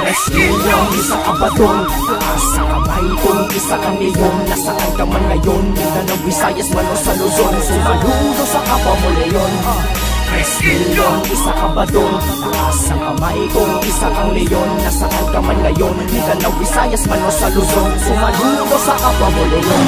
Resilion, isa ka ba dun? Sa kamay kong isa kang leon. Nasaan ka man ngayon? Mindanao, Visayas, man o sa Luzon. Sumaludo sa kapwa mo leon. Resilion, isa ka ba dun? Sa kamay kong isa kang leon. Nasaan ka man ngayon? Mindanao, Visayas, man o sa Luzon. Sumaludo sa kapwa mo leon.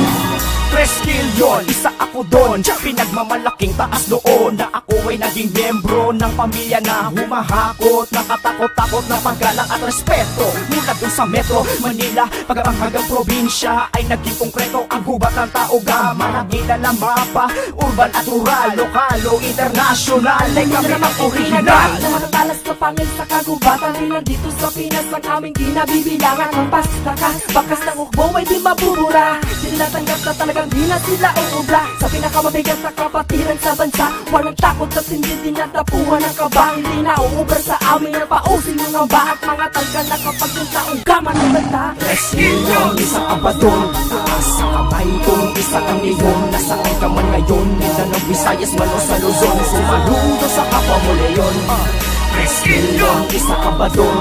Resilion, isa ako doon. Pinagmamalaking taas noon na ako ay naging miyembro ng pamilya na humahakot, nakatakot-takot na paggalang at respeto. Mula dun sa Metro Manila, hanggang probinsya ay naging konkreto ang gubat ng tao. Gama nakilala mapa, urban at rural, lokal o international ay kami namang original. Matatalas na pangil sa kagubatan, di nandito sa Pinas ang aming kinabibilangan. Mampas, lakas, bakas ng ukbo ay di mabubura. Di natanggap na talagang di na sila uubra. Sa pinakamabigat na kapatiran sa bansa, walang takot at hindi din natapuhan ng kaba. Hindi na uubra sa amin ang pausin mga ba at mga talga na kapag yung taunggaman ng banda. Resilion, isa ka ba dun? Sa kamay kong isa kang leon. Nasaan ka man ngayon? Mindanao, Visayas, man o sa Luzon. Sumaludo sa kapwa mo leon. Resilion, isa ka ba dun?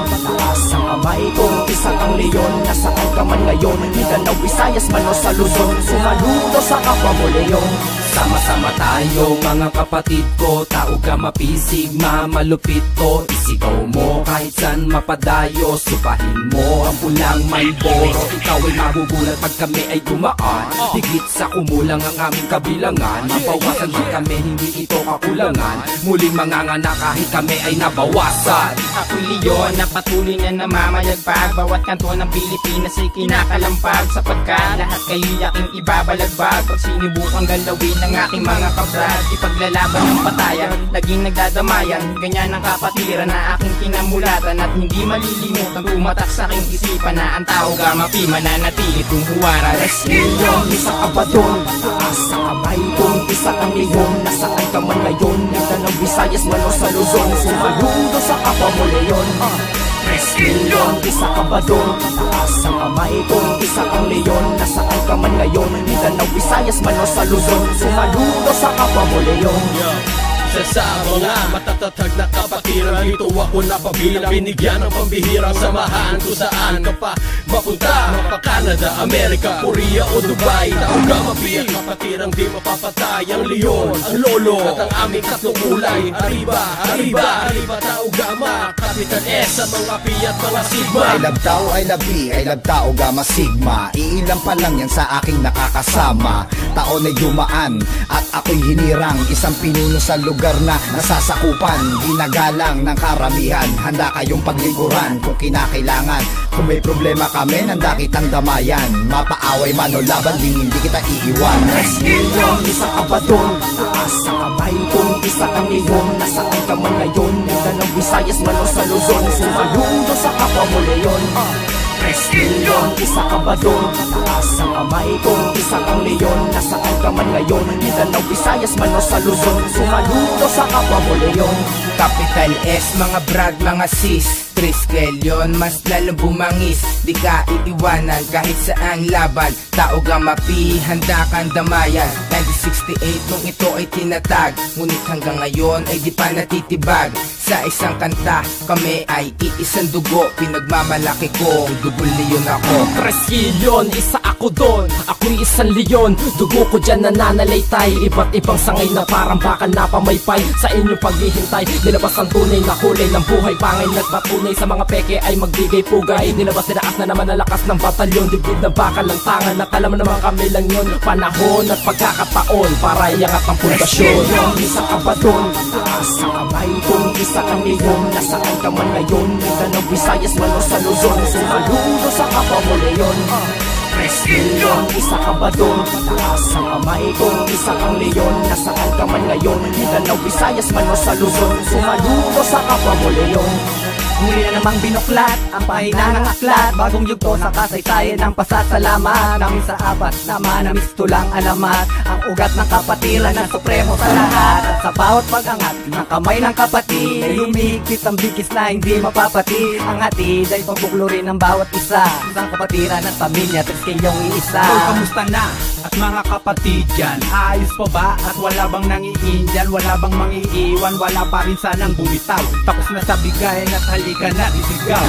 Sa kamay kong isa kang leon. Nasaan ka man ngayon? Mindanao, Visayas, man o sa Luzon. Sumaludo sa kapwa mo leon. Sama-sama tayo mga kapatid ko, tao ka mapisig, malupit to. Isigaw mo kahit saan mapadayo, supahin mo ang pulang may boro. Ikaw ay magugulat pag kami ay dumaan, higit sa kumulang ang aming kabilangan. Mabawasan din kami, hindi ito kakulangan, muling manganganak kahit kami ay nabawasan. Ako'y leon na patuloy na namamayagpag, bawat kanto ng Pilipinas ay kinakalampag, sapagkat lahat kayo'y aking ibabalagbag. Pag sinubukang galawin ng aking mga kabrad, ipaglalaban ng patayan, naging nagdadamayan. Ganyan ang kapatiran na aking kinamulatan, at hindi malilimutan tumatak sa aking isipan na ang tao gamapi mananatili kung huwara. Resilion, isa ka ba dun? Sa kamay kong isa kang leon. Nasaan ka man ngayon? Mindanao, Visayas, man o sa Luzon. Sumaludo sa kapwa mo leon. Resilion, isa ka ba dun? Sa kamay kong isa kang leon. Nasaan ka man ngayon? Mindanao, Visayas, man o sa Luzon. Sumaludo sa kapwa mo leon. Sa mga matatatag na kapatiran, dito ako napabilang, binigyan ng pambihirang samahan. Kung saan ka pa mapunta, mapa Canada, Amerika, Korea o Dubai. Tao gamapi at kapatirang di mapapatay. Ang leon, ang lolo at ang aming tatlong kulay. Arriba, arriba, arriba, tao gama, Kapitan S sa mga P at mga Sigma. I love tao, I love P, I love tao gama sigma. Iilan pa lang yan sa aking nakakasama. Taon ay dumaan at ako'y hinirang, isang pinuno sa lugar na nasasakupan, ginagalang ng karamihan. Handa kayong pagliguran kung kinakailangan. Kung may problema kami, handa kitang damayan. Mapaaway man o laban, hindi kita iiwan. Resilion, isa ka ba dun? Sa kamay kong isa kang leon. Nasaan ka man ngayon? Mindanao, Visayas, man o sa Luzon. Sumaludo sa kapwa mo leon. Resilion, isa ka ba dun? Sa kamay kong isa kang leon. Nasaan ka man ngayon? Mindanao, Visayas, man o sa Luzon. Sumaludo sa kapwa mo leon. Capital S, mga brad, mga sis, Triskel yun, mas lalong bumangis. Di ka iiwanan kahit saang laban. Tao gamapi, handa kang damayan. 1968 nung ito ay tinatag, ngunit hanggang ngayon ay di pa natitibag. Sa isang kanta, kami ay iisang dugo. Pinagmamalaki ko, dugol leon ako. Resilion, isa ako doon. Ako'y isang leon. Dugo ko dyan nananalaytay. Iba't ibang sangay na parang baka napamaypay. Sa inyong paghihintay, nilabas ang tunay na kulay ng buhay. Pangay nagpatunay sa mga peke ay magbigay pugay. Nilabas tinaas na naman ang lakas ng batalyon. Dibdib na bakal ng tangan at alam naman kami lang yun. Panahon at pagkakataon para iangat ang pundasyon. Resilion, isa ka ba doon? Sa kamay kong isa kang leon. Nasaan ka man ngayon? Mindanao, Visayas, man o sa Luzon. Sumaludo sa kapwa mo leon. Resilion, isa ka ba dun? Sa kamay kong isa kang leon. Nasaan ka man ngayon? Mindanao, Visayas, man o sa Luzon. Sumaludo sa kapwa mo leon. Muli na namang binuklat ang pahina ng aklat, bagong yugto sa kasaysayan ng pasasalamat namin sa apat na manamisto lang alamat, ang ugat ng kapatiran na supremo sa lahat. At sa bawat pag-angat ng kamay ng kapatid, lumihigpit ang bigis na hindi mapapati. Ang hatid ay pagbukluri ng bawat isa, isang kapatiran at pamilya, Triskelyong iisa. Tol, kamusta na? At mga kapatid dyan, ayos pa ba? At wala bang nangiindian? Wala bang mangiiwan? Wala pa rin sanang bumitaw. Tapos na sa bigayan at halika na isigaw.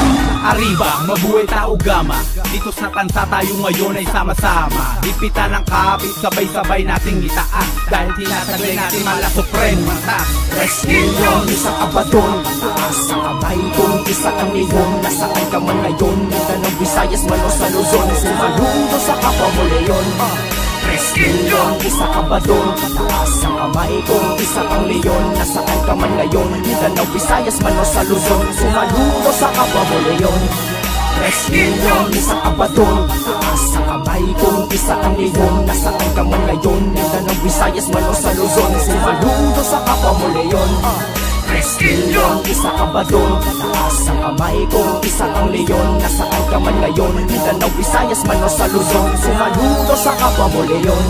Arriba, mabuhay tao gama. Dito sa tansa tayo ngayon ay sama-sama. Ipitan ng kapit, sabay-sabay nating itaas. Dahil tinatagay natin mala supreme matas. Triskelyong isa ka ba dun? Taas sa kamay kung isa kang leyon. Nasaan ka man ngayon? Mindanao, Visayas, Manos sa Luzon. Sumaludo sa kapwa mo leyon. Triskelyong isa ka ba dun? Taas sa kamay kung isa kang leyon. Nasaan ka man ngayon? Mindanao, Visayas, Manos sa Luzon. Sumaludo sa kapwa mo leyon. Triskelyong isa ka ba dun? Taas sa kamay kung isa kang leyon. Nasaan ka man ngayon? Mindanao, Visayas, Manos sa Luzon. Sumaludo sa kapwa mo leyon. Triskelyong isa ka ba dun? Taas sa kamay kung isa kang leyon. Nasaan ka man ngayon? Mindanao, Visayas, Manos sa Luzon. Sumaludo sa kapwa mo leyon.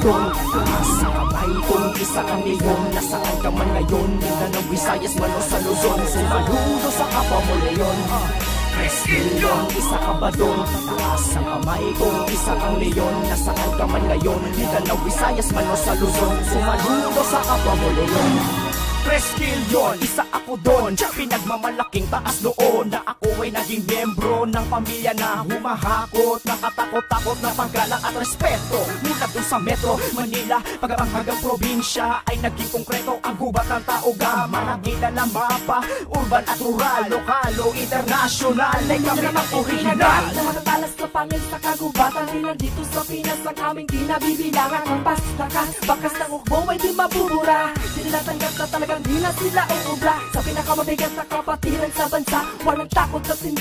Taas sa kamay kung isa kang leyon. Nasaan ka man ngayon? Mindanao, Visayas, Manos sa Luzon. Sumaludo sa kapwa mo leyon. Triskelyong isa ka ba dun? Taas sa kamay kung isa kang leyon. Nasaan ka man ngayon? Mindanao, Visayas, Manos sa Luzon. Sumaludo sa kapwa mo leyon. Triskelyong isa ako doon, pinagmamalaking taas noon na ako ay naging miyembro ng pamilya na humahakot, nakatakot-takot na paggalang at respeto. Mula doon sa Metro Manila, pagabang hanggang probinsya ay naging konkreto ang gubat ng tao gama. Nakilala mapa, urban at rural, lokal o international, ay kami namang original. Matatalas na pangil sa kagubatan, nilang dito sa Pinas ang aming kinabibilangan. Ang pastakas, bakas ng ukbo ay di mabubura. Sinilatanggap na talagang di na sila uubra. Sa pinakamabigat na kapatiran sa bansa, walang takot at